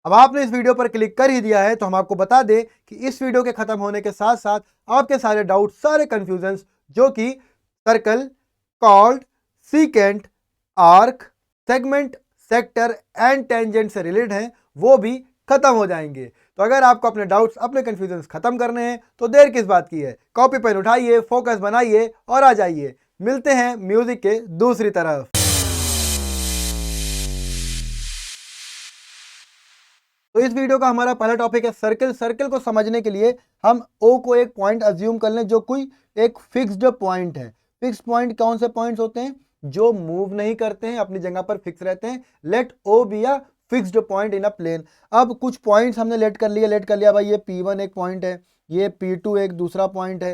अब आपने इस वीडियो पर क्लिक कर ही दिया है तो हम आपको बता दें कि इस वीडियो के खत्म होने के साथ साथ आपके सारे डाउट, सारे कंफ्यूजन्स जो कि circle, chord, secant, arc, segment, sector and tangent से रिलेटेड हैं वो भी खत्म हो जाएंगे। तो अगर आपको अपने डाउट्स, अपने कंफ्यूजन्स खत्म करने हैं तो देर किस बात की है, कॉपी पेन उठाइए, फोकस बनाइए और आ जाइए। मिलते हैं म्यूजिक के दूसरी तरफ। तो इस वीडियो का हमारा पहला टॉपिक है सर्कल। सर्कल को समझने के लिए हम ओ को एक पॉइंट अज्यूम कर लें जो कोई एक फिक्स्ड पॉइंट है। फिक्स पॉइंट कौन से पॉइंट्स होते हैं? जो मूव नहीं करते हैं, अपनी जगह पर फिक्स रहते हैं। Let O be a fixed point in a plane. अब कुछ पॉइंट्स हमने लेट कर लिया भाई, ये P1 एक पॉइंट है, ये P2 एक दूसरा पॉइंट है।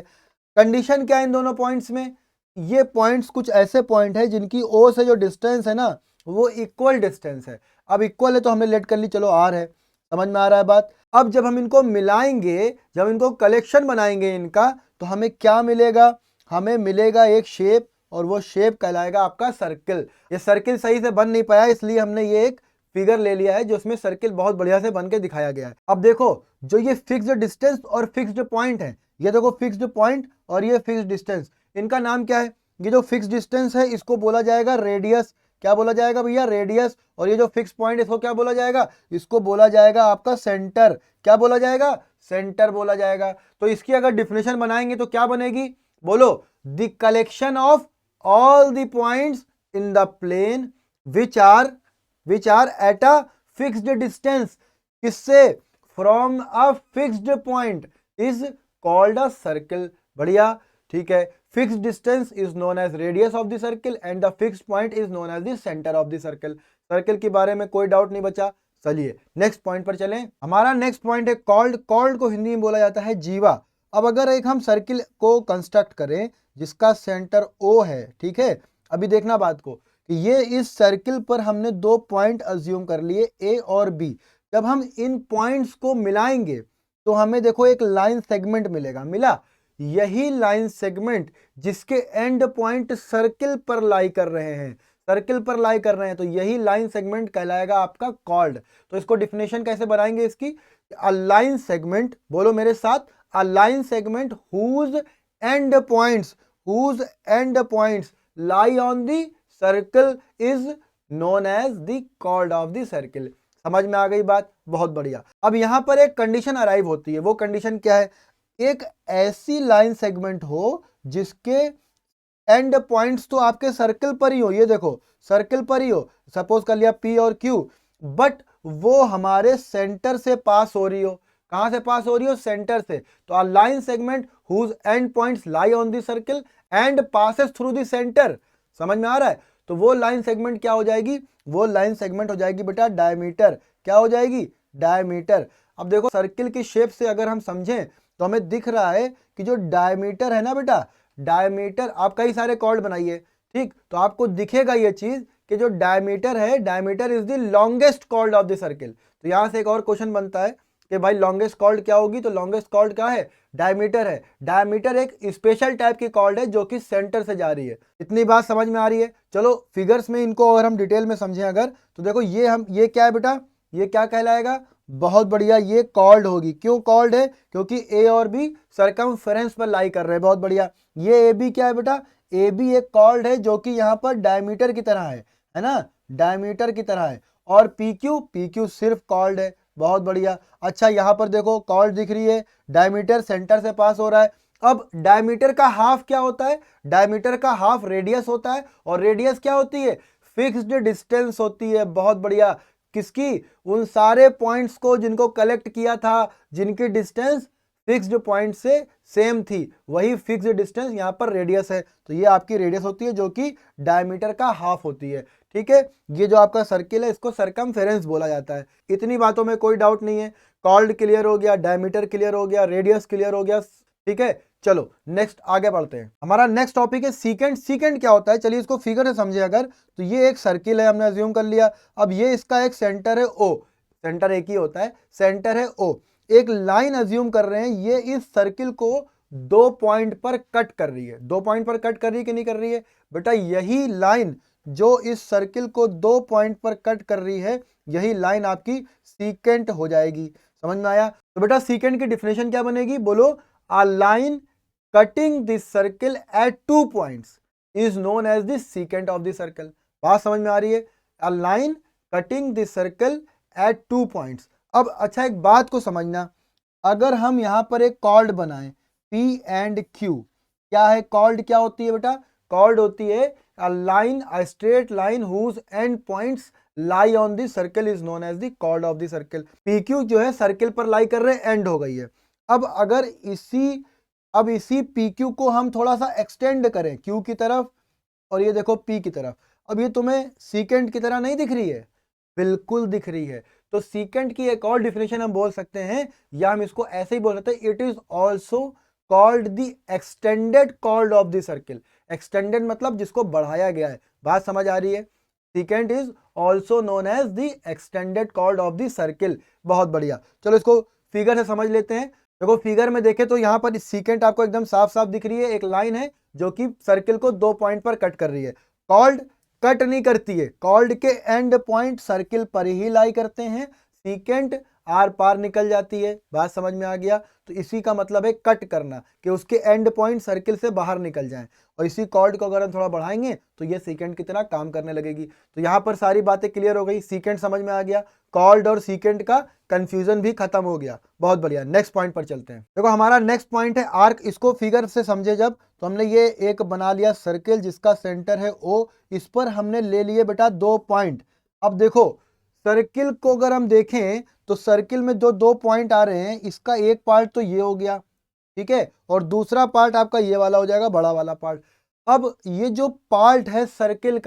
कंडीशन क्या है इन दोनों पॉइंट्स में? ये पॉइंट्स कुछ ऐसे पॉइंट है जिनकी ओ से जो डिस्टेंस है ना वो इक्वल डिस्टेंस है। अब इक्वल है तो हमने लेट कर ली, चलो आर है। समझ में आ रहा है बात? अब जब हम इनको मिलाएंगे, जब इनको कलेक्शन बनाएंगे इनका, तो हमें क्या मिलेगा? हमें मिलेगा एक शेप, और वो शेप कहलाएगा आपका सर्किल। ये सर्किल सही से बन नहीं पाया इसलिए हमने ये एक फिगर ले लिया है जो उसमें सर्किल बहुत बढ़िया से बन के दिखाया गया है। अब देखो, जो ये फिक्स्ड डिस्टेंस और फिक्स्ड पॉइंट है, ये देखो फिक्स्ड पॉइंट और ये फिक्स्ड डिस्टेंस, इनका नाम क्या है? ये जो फिक्स्ड डिस्टेंस है इसको बोला जाएगा रेडियस। क्या बोला जाएगा भैया? रेडियस। और ये जो फिक्स पॉइंट इसको क्या बोला जाएगा? इसको बोला जाएगा आपका सेंटर। क्या बोला जाएगा? सेंटर बोला जाएगा। तो इसकी अगर डिफिनेशन बनाएंगे तो क्या बनेगी? बोलो, the collection of all the points in the plane which are at a fixed distance. किससे? From a fixed point is called a circle. बढ़िया, ठीक है। Fixed distance is known as radius of the circle and the fixed point is known as the center of the circle. Circle के बारे में कोई doubt नहीं बचा। चलिए नेक्स्ट पॉइंट पर चलें। हमारा नेक्स्ट पॉइंट है कॉल्ड। कॉल्ड को हिंदी में बोला जाता है जीवा। अब अगर एक हम सर्किल को कंस्ट्रक्ट करें जिसका सेंटर O है, ठीक है, अभी देखना बात को कि ये इस सर्किल पर हमने दो पॉइंट अज्यूम कर लिए A और B। जब हम इन पॉइंट्स को मिलाएंगे तो हमें देखो एक लाइन सेगमेंट मिलेगा। मिला? यही लाइन सेगमेंट जिसके एंड पॉइंट सर्किल पर लाई कर रहे हैं, सर्किल पर लाई कर रहे हैं, तो यही लाइन सेगमेंट कहलाएगा आपका कॉर्ड। तो इसको डिफिनेशन कैसे बनाएंगे इसकी? अ लाइन सेगमेंट, बोलो मेरे साथ, अ line segment whose end points lie on the circle is known as the chord of the circle। समझ में आ गई बात? बहुत बढ़िया। अब यहां पर एक कंडीशन अराइव होती है। वो कंडीशन क्या है? एक ऐसी लाइन सेगमेंट हो जिसके एंड पॉइंट्स तो आपके सर्कल पर ही हो। ये देखो सर्कल पर ही हो, सपोज कर लिया P और Q, बट वो हमारे सेंटर से पास हो रही हो। कहां से पास हो रही हो? सेंटर से। तो a line segment whose end points lie on the circle and passes through the centre. समझ में आ रहा है? तो वो लाइन सेगमेंट क्या हो जाएगी? वो लाइन सेगमेंट हो जाएगी बेटा डायमीटर। क्या हो जाएगी? डायमीटर। अब देखो सर्किल की शेप से अगर हम समझें तो हमें दिख रहा है कि जो डायमीटर है ना बेटा, डायमीटर, आप कई सारे कॉर्ड बनाइए, ठीक, तो आपको दिखेगा ये चीज कि जो डायमीटर है, diameter is the longest chord of the circle. तो यहां से एक और क्वेश्चन बनता है कि भाई लॉन्गेस्ट कॉर्ड क्या होगी? तो लॉन्गेस्ट कॉर्ड क्या है? डायमीटर है। डायमीटर एक स्पेशल टाइप की कॉर्ड है जो कि सेंटर से जा रही है। इतनी बात समझ में आ रही है? चलो फिगर्स में इनको अगर हम डिटेल में समझें अगर, तो देखो ये क्या है बेटा? ये क्या कहलाएगा? बहुत बढ़िया, ये कॉर्ड होगी। क्यों कॉर्ड है? क्योंकि ए और बी सरकमफेरेंस पर लाई कर रहे हैं। बहुत बढ़िया। ये ए बी क्या है बेटा? ए बी एक कॉर्ड है जो कि यहाँ पर डायमीटर की तरह है ना, डायमीटर की तरह है। और पी क्यू सिर्फ कॉर्ड है। बहुत बढ़िया। अच्छा यहाँ पर देखो कॉर्ड दिख रही है, डायमीटर सेंटर से पास हो रहा है। अब डायमीटर का हाफ क्या होता है? डायमीटर का हाफ रेडियस होता है। और रेडियस क्या होती है? फिक्स्ड डिस्टेंस होती है। बहुत बढ़िया। किसकी? उन सारे पॉइंट्स को जिनको कलेक्ट किया था, जिनकी डिस्टेंस फिक्स्ड पॉइंट से सेम थी, वही फिक्स्ड डिस्टेंस यहाँ पर रेडियस है। तो ये आपकी रेडियस होती है जो कि डायमीटर का हाफ होती है। ठीक है, ये जो आपका सर्किल है इसको सरकमफेरेंस बोला जाता है। इतनी बातों में कोई डाउट नहीं है। कॉर्ड क्लियर हो गया, डायमीटर क्लियर हो गया, रेडियस क्लियर हो गया। ठीक है, चलो नेक्स्ट आगे बढ़ते हैं। हमारा नेक्स्ट टॉपिक है सीकेंट। सीकेंट क्या होता है? चलिए इसको फिगर से समझे अगर, तो ये एक सर्किल है, हमने अज्यूम कर लिया। अब ये इसका एक सेंटर है O, सेंटर एक ही होता है, सेंटर है O। एक लाइन अज्यूम कर रहे हैं, ये इस सर्किल को दो पॉइंट पर कट कर रही है। दो पॉइंट पर कट कर रही है कि नहीं कर रही है? बेटा यही लाइन जो इस सर्किल को दो पॉइंट पर कट कर रही है, यही लाइन आपकी सीकेंट हो जाएगी। समझ में आया? तो बेटा सीकेंट की डिफिनेशन क्या बनेगी, बोलो। A line cutting this circle at 2 points is known as the secant of the circle. बात समझ में आ रही है? A line cutting this circle at 2 points. अब अच्छा एक बात को समझना, अगर हम यहां पर एक कॉर्ड बनाएं P एंड Q, क्या है कॉर्ड, क्या होती है बेटा? कॉर्ड होती है a line, a straight line whose end points lie on the circle is known as the chord of the circle. PQ जो है सर्कल पर लाई कर रहे हैं, एंड हो गई है। अब अगर इसी PQ को हम थोड़ा सा एक्सटेंड करें Q की तरफ, और ये देखो P की तरफ, अब ये तुम्हें सीकेंट की तरह नहीं दिख रही है? बिल्कुल दिख रही है। तो सीकेंट की एक और डिफिनेशन हम बोल सकते हैं, या हम इसको ऐसे ही बोल सकते हैं, it is also called the extended chord of the circle. Extended मतलब जिसको बढ़ाया गया है। बात समझ आ रही है? Secant is also known as the extended chord of the circle. बहुत बढ़िया, चलो इसको फिगर से समझ लेते हैं। देखो फिगर में देखें तो यहाँ पर सीकेंट आपको एकदम साफ साफ दिख रही है, एक लाइन है जो कि सर्किल को 2 पॉइंट पर कट कर रही है। कॉल्ड कट नहीं करती है, कॉल्ड के एंड पॉइंट सर्किल पर ही लाई करते हैं, सीकेंट आर पार निकल जाती है। बात समझ में आ गया? तो इसी का मतलब है कट करना, कि उसके एंड पॉइंट सर्किल से बाहर निकल जाएं। और इसी कॉर्ड को अगर हम थोड़ा बढ़ाएंगे तो ये सीकेंट की तरह काम करने लगेगी। तो यहाँ पर सारी बातें क्लियर हो गई, सीकेंट समझ में आ गया, कॉर्ड और सीकेंट का कंफ्यूजन भी खत्म हो गया। बहुत बढ़िया, नेक्स्ट पॉइंट पर चलते हैं। देखो हमारा नेक्स्ट पॉइंट है आर्क। इसको फिगर से समझे जब, तो हमने ये एक बना लिया सर्किल जिसका सेंटर है O, इस पर हमने ले लिए बेटा 2 पॉइंट। अब देखो सर्किल को अगर हम देखें तो सर्किल में जो 2 पॉइंट आ रहे हैं, इसका एक पार्ट तो ये हो गया, ठीक है, और दूसरा पार्ट आपका ये वाला हो जाएगा, बड़ा वाला पार्ट। अब ये जो पार्ट है सर्किल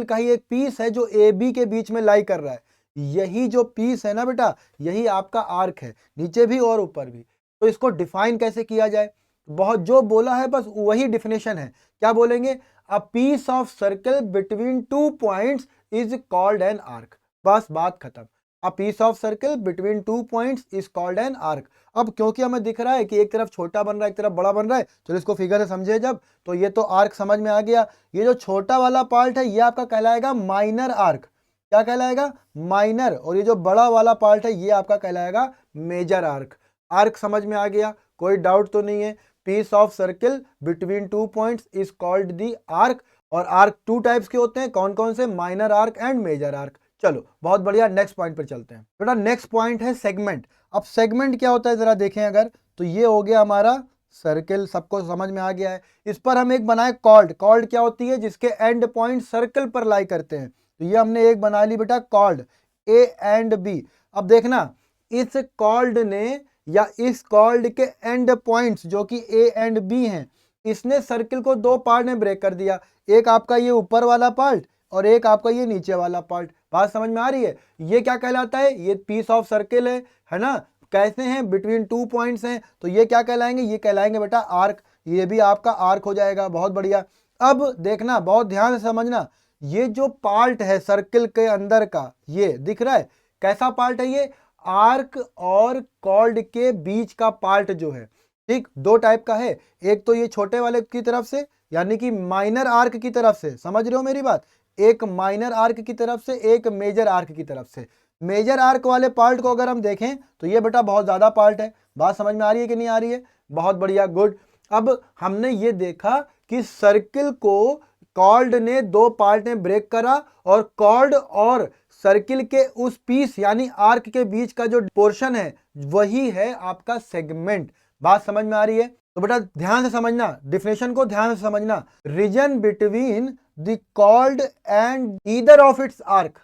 का ही एक पीस है जो AB के बीच में लाई कर रहा है। यही जो पीस है ना बेटा, यही आपका आर्क है, नीचे भी और ऊपर भी। तो इसको डिफाइन कैसे किया जाए? बहुत जो बोला है बस वही डिफिनेशन है। क्या बोलेंगे? A piece of circle between 2 points is called an arc. बस बात खत्म। A piece of circle between 2 points is called an arc. अब क्योंकि हमें दिख रहा है कि एक तरफ छोटा बन रहा है, एक तरफ बड़ा बन रहा है, तो इसको फिगर से समझे जब, तो ये तो आर्क समझ में आ गया। ये जो छोटा वाला पार्ट है ये आपका कहलाएगा माइनर आर्क। क्या कहलाएगा? माइनर। और ये जो बड़ा वाला पार्ट है ये आपका कहलाएगा मेजर आर्क। आर्क समझ में आ गया, कोई डाउट तो नहीं है? Piece of circle between 2 points is called the arc. और आर्क 2 टाइप्स के होते हैं, कौन कौन से? Minor arc and major arc. चलो बहुत बढ़िया, नेक्स्ट पॉइंट पर चलते हैं। बेटा नेक्स्ट पॉइंट है सेगमेंट। अब सेगमेंट क्या होता है जरा देखें अगर, तो ये हो गया हमारा सर्किल, सबको समझ में आ गया है। इस पर हम एक बनाए कॉर्ड। कॉर्ड क्या होती है? जिसके एंड पॉइंट सर्कल पर लाई करते हैं। तो ये हमने एक बना ली बेटा कॉर्ड A एंड B। अब देखना इस कॉर्ड ने, या इस कॉर्ड के एंड पॉइंट्स जो कि A एंड B हैं, इसने सर्किल को 2 पार्ट में ब्रेक कर दिया। एक आपका ये ऊपर वाला पार्ट और एक आपका ये नीचे वाला पार्ट। बात समझ में आ रही है? ये क्या कहलाता है? ये पीस ऑफ सर्किल है ना? कैसे हैं? बिटवीन 2 पॉइंट्स हैं, तो ये क्या कहलाएंगे? ये कहलाएंगे बेटा आर्क। ये भी आपका आर्क हो जाएगा। बहुत बढ़िया। अब देखना, बहुत ध्यान से समझना, ये जो पार्ट है सर्किल के अंदर का, ये दिख रहा है कैसा पार्ट है? ये आर्क और कॉर्ड के बीच का पार्ट जो है, ठीक, 2 टाइप का है। एक तो ये छोटे वाले की तरफ से, यानी कि माइनर आर्क की तरफ से, समझ रहे हो मेरी बात? एक माइनर आर्क की तरफ से, एक मेजर आर्क की तरफ से। मेजर आर्क वाले पार्ट को अगर हम देखें तो ये बेटा बहुत ज्यादा पार्ट है। बात समझ में आ रही है कि नहीं आ रही है? बहुत बढ़िया, गुड। अब हमने ये देखा कि सर्किल को कॉर्ड ने 2 पार्ट में ब्रेक करा, और कॉर्ड और सर्किल के उस पीस यानी आर्क के बीच का जो पोर्शन है वही है आपका सेगमेंट। बात समझ में आ रही है? तो बेटा ध्यान से समझना, डिफिनेशन को ध्यान से समझना। Region between the chord and either of its arc.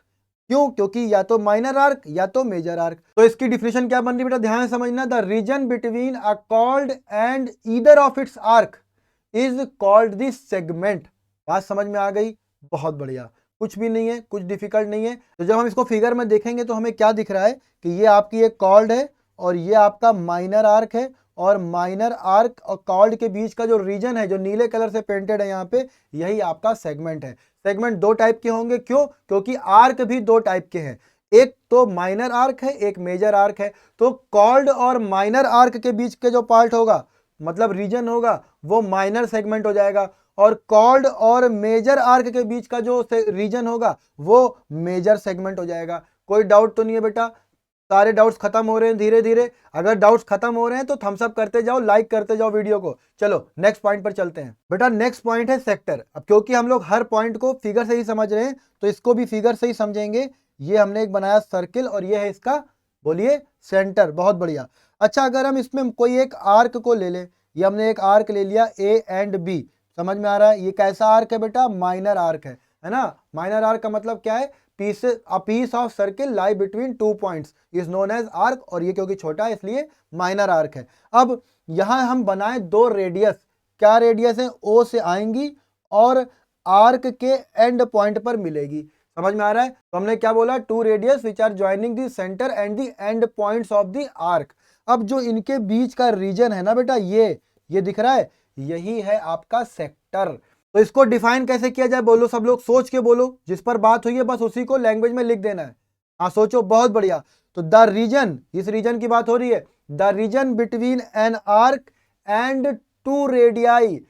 क्यों? क्योंकि या तो माइनर आर्क या तो मेजर आर्क। तो इसकी डिफिनेशन क्या बन रही बेटा? ध्यान से समझना। The region between a cord and either of its arc is called the segment. बात समझ में आ गई? बहुत बढ़िया, कुछ भी नहीं है, कुछ डिफिकल्ट नहीं है। तो जब हम इसको फिगर में देखेंगे तो हमें क्या दिख रहा है कि ये आपकी एक कॉर्ड है और ये आपका माइनर आर्क है, और माइनर आर्क और कॉर्ड के बीच का जो रीजन है जो नीले कलर से पेंटेड है यहाँ पे, यही आपका सेगमेंट है। सेगमेंट 2 टाइप के होंगे। क्यों? क्योंकि आर्क भी 2 टाइप के हैं, एक तो माइनर आर्क है, एक मेजर आर्क है। तो कॉर्ड और माइनर आर्क के बीच के जो पार्ट होगा, मतलब रीजन होगा, वो माइनर सेगमेंट हो जाएगा, और कॉर्ड और मेजर आर्क के बीच का जो रीजन होगा वो मेजर सेगमेंट हो जाएगा। कोई डाउट तो नहीं है बेटा? सारे डाउट्स खत्म हो रहे हैं धीरे धीरे? अगर डाउट्स खत्म हो रहे हैं तो थम्स अप करते जाओ, लाइक करते जाओ वीडियो को। चलो नेक्स्ट पॉइंट पर चलते हैं। बेटा नेक्स्ट पॉइंट है सेक्टर। अब क्योंकि हम लोग हर पॉइंट को फिगर से ही समझ रहे हैं तो इसको भी फिगर से ही समझेंगे। ये हमने एक बनाया सर्किल और ये है इसका, बोलिए, सेंटर। बहुत बढ़िया। अच्छा, अगर हम इसमें कोई एक आर्क को ले लें, ये हमने एक आर्क ले लिया ए एंड बी, समझ में आ रहा है? ये कैसा आर्क है बेटा? माइनर आर्क है ना? माइनर आर्क का मतलब क्या है? a piece of circle lie between two points is known as arc, और ये क्योंकि छोटा है इसलिए माइनर आर्क है। अब यहां हम बनाए दो रेडियस, क्या रेडियस है? O से आएंगी और आर्क के एंड पॉइंट पर मिलेगी। समझ में आ रहा है? तो हमने क्या बोला? Two radius which are joining the centre and the end points of the arc. अब जो इनके बीच का रीजन है ना बेटा, ये दिख रहा है, यही है आपका सेक्टर। तो इसको डिफाइन कैसे किया जाए? बोलो सब लोग, सोच के बोलो। जिस पर बात हुई है बस उसी को लैंग्वेज में लिख देना है। हाँ सोचो, बहुत बढ़िया। तो द रीजन, इस रीजन की बात हो रही है, the region between an arc and two radii.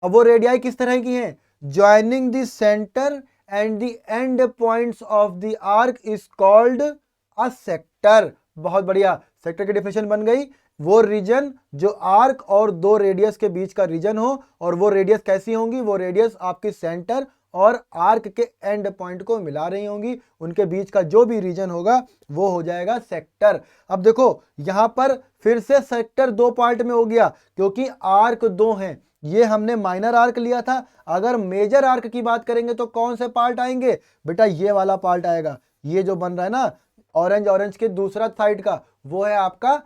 अब वो रेडियाई किस तरह की हैं? Joining the centre and the end points of the arc is called a sector. बहुत बढ़िया, सेक्टर की डेफिनेशन बन गई। वो रीजन जो आर्क और दो रेडियस के बीच का रीजन हो, और वो रेडियस कैसी होंगी? वो रेडियस आपकी सेंटर और आर्क के एंड पॉइंट को मिला रही होंगी। उनके बीच का जो भी रीजन होगा वो हो जाएगा सेक्टर। अब देखो यहां पर फिर से सेक्टर दो पार्ट में हो गया क्योंकि आर्क दो हैं। ये हमने माइनर आर्क लिया था। अगर मेजर आर्क की बात करेंगे तो कौन से पार्ट आएंगे बेटा? ये वाला पार्ट आएगा। ये जो बन रहा है ना ऑरेंज ऑरेंज के दूसरा साइड का, वो है आपका,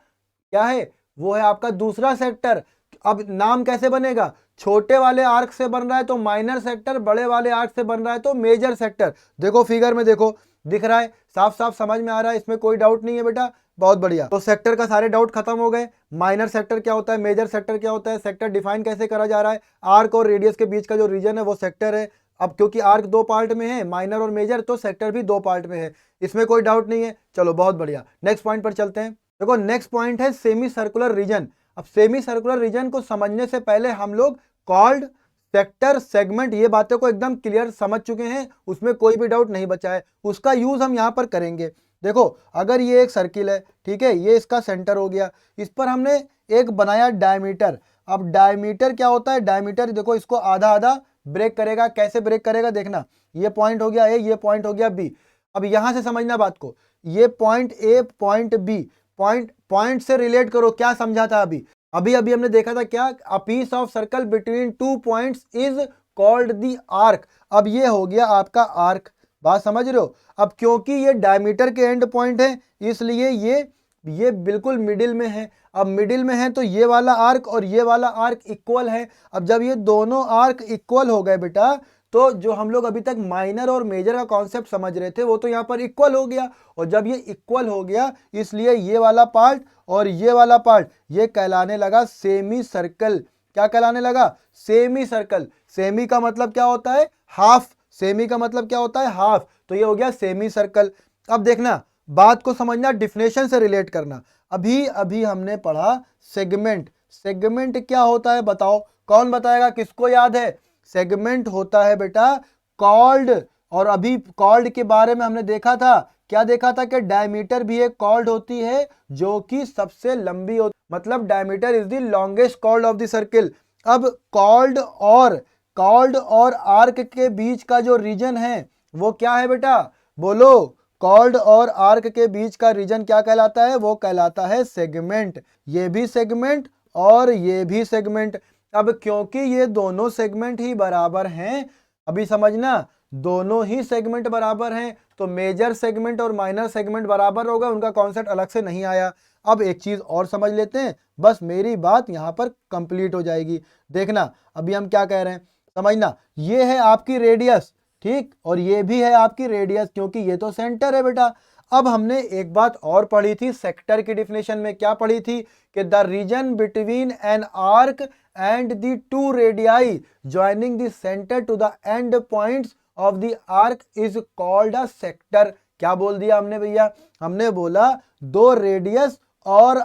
क्या है? वो है आपका दूसरा सेक्टर। अब नाम कैसे बनेगा? छोटे वाले आर्क से बन रहा है तो माइनर सेक्टर, बड़े वाले आर्क से बन रहा है तो मेजर सेक्टर। देखो फिगर में देखो, दिख रहा है, साफ साफ समझ में आ रहा है, इसमें कोई डाउट नहीं है बेटा। बहुत बढ़िया। तो सेक्टर का सारे डाउट खत्म हो गए। माइनर सेक्टर क्या होता है, मेजर सेक्टर क्या होता है, सेक्टर डिफाइन कैसे करा जा रहा है, आर्क और रेडियस के बीच का जो रीजन है वो सेक्टर है। अब क्योंकि आर्क दो पार्ट में है, माइनर और मेजर, तो सेक्टर भी दो पार्ट में है, इसमें कोई डाउट नहीं है। चलो बहुत बढ़िया, नेक्स्ट पॉइंट पर चलते हैं। देखो नेक्स्ट पॉइंट है सेमी सर्कुलर रीजन। अब सेमी सर्कुलर रीजन को समझने से पहले हम लोग कॉल्ड, सेक्टर, सेगमेंट, ये बातों को एकदम क्लियर समझ चुके हैं, उसमें कोई भी डाउट नहीं बचा है। उसका यूज हम यहां पर करेंगे। देखो अगर ये एक सर्किल है, ठीक है, ये इसका सेंटर हो गया, इस पर हमने एक बनाया डायमीटर। अब डायमीटर क्या होता है? डायमीटर देखो इसको आधा आधा ब्रेक करेगा। कैसे ब्रेक करेगा देखना, ये पॉइंट हो गया ए, ये पॉइंट हो गया बी। अब यहां से समझना बात को, ये point A, point B, point से रिलेट करो। क्या समझा था अभी अभी हमने देखा था क्या? A piece of circle between two points is called the arc. अब ये हो गया आपका आर्क, बात समझ रहे हो? अब क्योंकि ये डायमीटर के एंड पॉइंट है इसलिए ये बिल्कुल मिडिल में है। अब मिडिल में है तो ये वाला आर्क और ये वाला आर्क इक्वल है। अब जब ये दोनों आर्क इक्वल हो गए बेटा, तो जो हम लोग अभी तक माइनर और मेजर का कॉन्सेप्ट समझ रहे थे वो तो यहाँ पर इक्वल हो गया। और जब ये इक्वल हो गया इसलिए ये वाला पार्ट और ये वाला पार्ट ये कहलाने लगा सेमी सर्कल। क्या कहलाने लगा? Semi circle. सेमी का मतलब क्या होता है? हाफ। सेमी का मतलब क्या होता है? हाफ। तो ये हो गया सेमी सर्कल। अब देखना, बात को समझना, डिफिनेशन से रिलेट करना। अभी हमने पढ़ा सेगमेंट। सेगमेंट क्या होता है बताओ? कौन बताएगा? किसको याद है? सेगमेंट होता है बेटा कॉर्ड। और अभी कॉर्ड के बारे में हमने देखा था, क्या देखा था? कि डायमीटर भी एक कॉर्ड होती है जो कि सबसे लंबी होती, मतलब diameter is the longest chord of the circle. अब कॉर्ड और आर्क के बीच का जो रीजन है वो क्या है बेटा? बोलो। कॉर्ड और आर्क के बीच का रीजन क्या कहलाता है? वो कहलाता है सेगमेंट। ये भी सेगमेंट और ये भी सेगमेंट। अब क्योंकि ये दोनों सेगमेंट ही बराबर हैं, अभी समझना, दोनों ही सेगमेंट बराबर हैं, तो मेजर सेगमेंट और माइनर सेगमेंट बराबर होगा, उनका कॉन्सेप्ट अलग से नहीं आया। अब एक चीज और समझ लेते हैं, बस मेरी बात यहां पर कंप्लीट हो जाएगी। देखना अभी हम क्या कह रहे हैं, समझना। ये है आपकी रेडियस, ठीक, और ये भी है आपकी रेडियस क्योंकि ये तो सेंटर है बेटा। अब हमने एक बात और पढ़ी थी सेक्टर की डिफिनेशन में, क्या पढ़ी थी? कि the region between an arc and the two radii joining the centre to the end points of the arc is called a sector. क्या बोल दिया हमने भैया? हमने बोला दो रेडियस और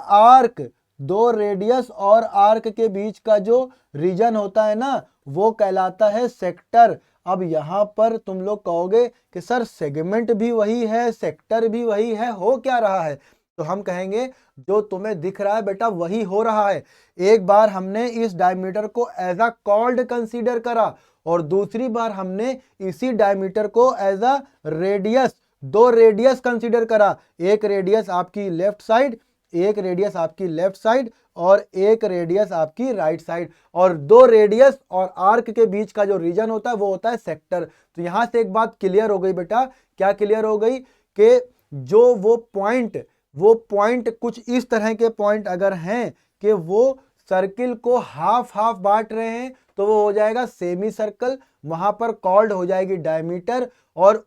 आर्क के बीच का जो रीजन होता है ना वो कहलाता है सेक्टर। अब यहाँ पर तुम लोग कहोगे कि सर सेगमेंट भी वही है, सेक्टर भी वही है, हो क्या रहा है? तो हम कहेंगे जो तुम्हें दिख रहा है बेटा वही हो रहा है। एक बार हमने इस डायमीटर को एज अ कॉर्ड कंसीडर करा और दूसरी बार हमने इसी डायमीटर को एज अ रेडियस, दो रेडियस कंसीडर करा। एक रेडियस आपकी लेफ्ट साइड, एक रेडियस आपकी लेफ्ट साइड और एक रेडियस आपकी राइट साइड, और दो रेडियस और आर्क के बीच का जो रीजन होता है वो होता है सेक्टर। तो यहां से एक बात क्लियर हो गई बेटा, क्या क्लियर हो गई? कि जो वो पॉइंट कुछ इस तरह के पॉइंट अगर हैं कि वो सर्किल को हाफ हाफ बांट रहे हैं तो वो हो जाएगा सेमी सर्कल, वहां पर कॉर्ड हो जाएगी डायमीटर, और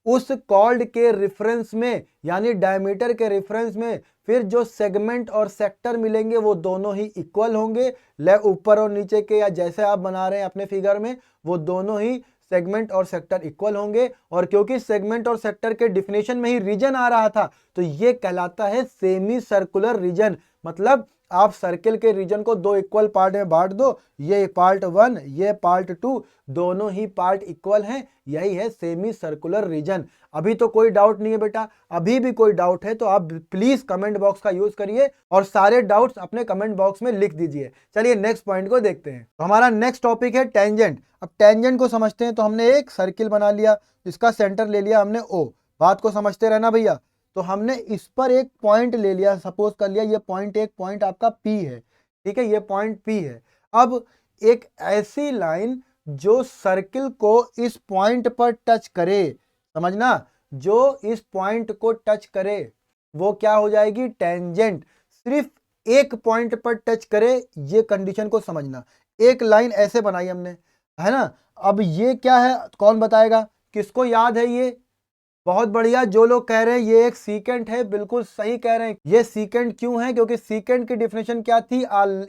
उस कॉर्ड के रेफरेंस में यानी डायमीटर के रेफरेंस में फिर जो सेगमेंट और सेक्टर मिलेंगे वो दोनों ही इक्वल होंगे। ऊपर और नीचे के या जैसे आप बना रहे हैं अपने फिगर में वो दोनों ही सेगमेंट और सेक्टर इक्वल होंगे। और क्योंकि सेगमेंट और सेक्टर के डिफिनेशन में ही रीजन आ रहा था तो ये कहलाता है सेमी सर्कुलर रीजन। मतलब आप सर्किल के रीजन को दो इक्वल पार्ट में बांट दो, ये पार्ट 1 ये पार्ट 2, दोनों ही पार्ट इक्वल हैं, यही है सेमी सर्कुलर रीजन। अभी तो कोई डाउट नहीं है बेटा, अभी भी कोई डाउट है तो आप प्लीज कमेंट बॉक्स का यूज करिए और सारे डाउट्स अपने कमेंट बॉक्स में लिख दीजिए। चलिए नेक्स्ट पॉइंट को देखते हैं। तो हमारा नेक्स्ट टॉपिक है टेंजेंट। अब टेंजेंट को समझते हैं। तो हमने एक सर्किल बना लिया, इसका सेंटर ले लिया हमने O, बात को समझते रहना भैया। तो हमने इस पर एक पॉइंट ले लिया, सपोज कर लिया ये पॉइंट, एक पॉइंट आपका P है, ठीक है, ये पॉइंट P है। अब एक ऐसी लाइन जो सर्किल को इस पॉइंट पर टच करे, समझना, जो इस पॉइंट को टच करे वो क्या हो जाएगी? टेंजेंट। सिर्फ एक पॉइंट पर टच करे, ये कंडीशन को समझना। एक लाइन ऐसे बनाई हमने, है ना। अब ये क्या है, कौन बताएगा? किसको याद है ये? बहुत बढ़िया, जो लोग कह रहे हैं ये एक सीकेंट है, बिल्कुल सही कह रहे हैं। ये सीकेंट क्यों है? क्योंकि सीकेंट की डेफिनेशन क्या थी?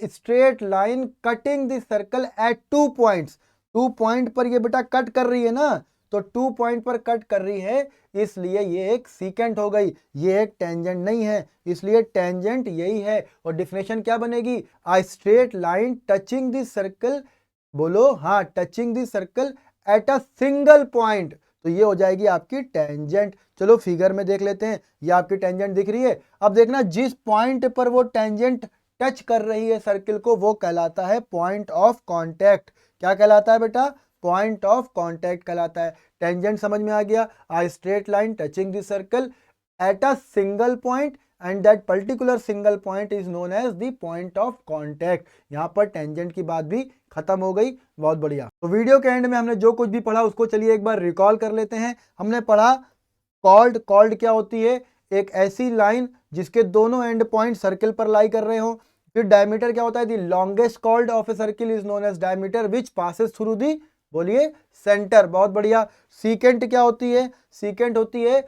Straight line cutting the circle at 2 points. 2 point पर ये बेटा कट कर रही है ना, तो 2 पॉइंट पर कट कर रही है, इसलिए ये एक सीकेंट हो गई, ये एक टेंजेंट नहीं है, इसलिए टेंजेंट यही है। और डेफिनेशन क्या बनेगी? अ straight line touching the circle, बोलो हाँ, touching the circle at a single point, तो ये हो जाएगी आपकी टेंजेंट। चलो फिगर में देख लेते हैं, ये आपकी टेंजेंट दिख रही है। अब देखना जिस पॉइंट पर वो टेंजेंट टच कर रही है सर्किल को वो कहलाता है पॉइंट ऑफ कांटेक्ट। क्या कहलाता है बेटा? पॉइंट ऑफ कांटेक्ट कहलाता है। टेंजेंट समझ में आ गया? A straight line touching the circle at a single point and that particular single point is known as the point of contact. यहाँ पर टेंजेंट की बात भी खत्म हो गई। बहुत बढ़िया। तो वीडियो के एंड में हमने जो कुछ भी पढ़ा उसको चलिए एक बार रिकॉल कर लेते हैं। हमने पढ़ा कॉर्ड। कॉर्ड क्या होती है? एक ऐसी लाइन जिसके दोनों एंड पॉइंट सर्किल पर लाई कर रहे हो। फिर डायमीटर क्या होता है? The longest chord of a circle is known as diameter which passes through the, बोलिए, सेंटर। बहुत बढ़िया। सीकेंट क्या होती है? सीकेंट होती है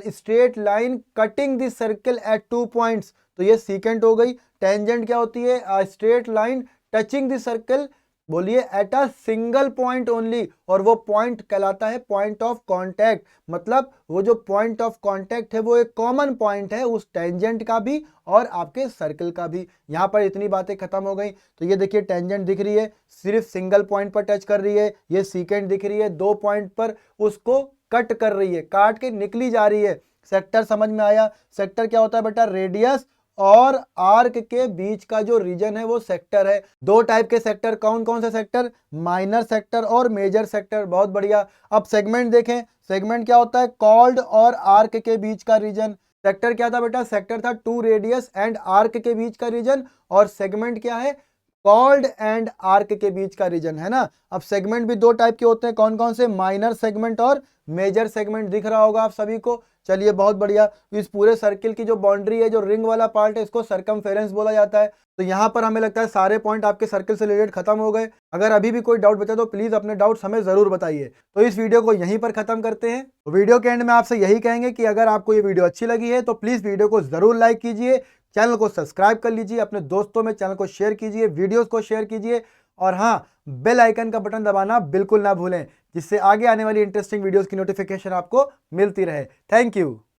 straight line cutting the circle at 2 points, तो ये सीकेंट हो गई। टेंजेंट क्या होती है? Straight line touching the circle, बोलिए, at a single point only, और वो पॉइंट कहलाता है पॉइंट ऑफ कांटेक्ट। मतलब वो जो पॉइंट ऑफ कांटेक्ट है वो एक कॉमन पॉइंट है उस टेंजेंट का भी और आपके सर्किल का भी। यहाँ पर इतनी बातें खत्म हो गई। तो ये देखिए टेंजेंट दिख रही है, सिर्फ सिंगल पॉइंट पर टच कर रही है। ये सीकेंट दिख रही है, 2 पॉइंट पर उसको कट कर रही है, काट के निकली जा रही है। सेक्टर समझ में आया? सेक्टर क्या होता है बेटा? रेडियस और आर्क के बीच का जो रीजन है वो सेक्टर है। 2 टाइप के सेक्टर, कौन कौन से सेक्टर? माइनर सेक्टर और मेजर सेक्टर। बहुत बढ़िया। अब सेगमेंट देखें। सेगमेंट क्या होता है? कॉर्ड और आर्क के बीच का रीजन। सेक्टर क्या था बेटा? सेक्टर था 2 रेडियस एंड आर्क के बीच का रीजन। और सेगमेंट क्या है? कॉर्ड एंड आर्क के बीच का रीजन, है ना। अब सेगमेंट भी 2 टाइप के होते हैं, कौन कौन से? माइनर सेगमेंट और मेजर सेगमेंट। दिख रहा होगा आप सभी को। चलिए बहुत बढ़िया। इस पूरे सर्किल की जो बाउंड्री है, जो रिंग वाला पार्ट है, इसको सर्कमफेरेंस बोला जाता है। तो यहाँ पर हमें लगता है सारे पॉइंट आपके सर्किल से रिलेटेड खत्म हो गए। अगर अभी भी कोई डाउट बचा तो प्लीज अपने डाउट्स हमें जरूर बताइए। तो इस वीडियो को यहीं पर खत्म करते हैं। तो वीडियो के एंड में आपसे यही कहेंगे कि अगर आपको ये वीडियो अच्छी लगी है तो प्लीज वीडियो को जरूर लाइक कीजिए, चैनल को सब्सक्राइब कर लीजिए, अपने दोस्तों में चैनल को शेयर कीजिए, वीडियोस को शेयर कीजिए, और हाँ, बेल आइकन का बटन दबाना बिल्कुल ना भूलें, जिससे आगे आने वाली इंटरेस्टिंग वीडियोस की नोटिफिकेशन आपको मिलती रहे। Thank you.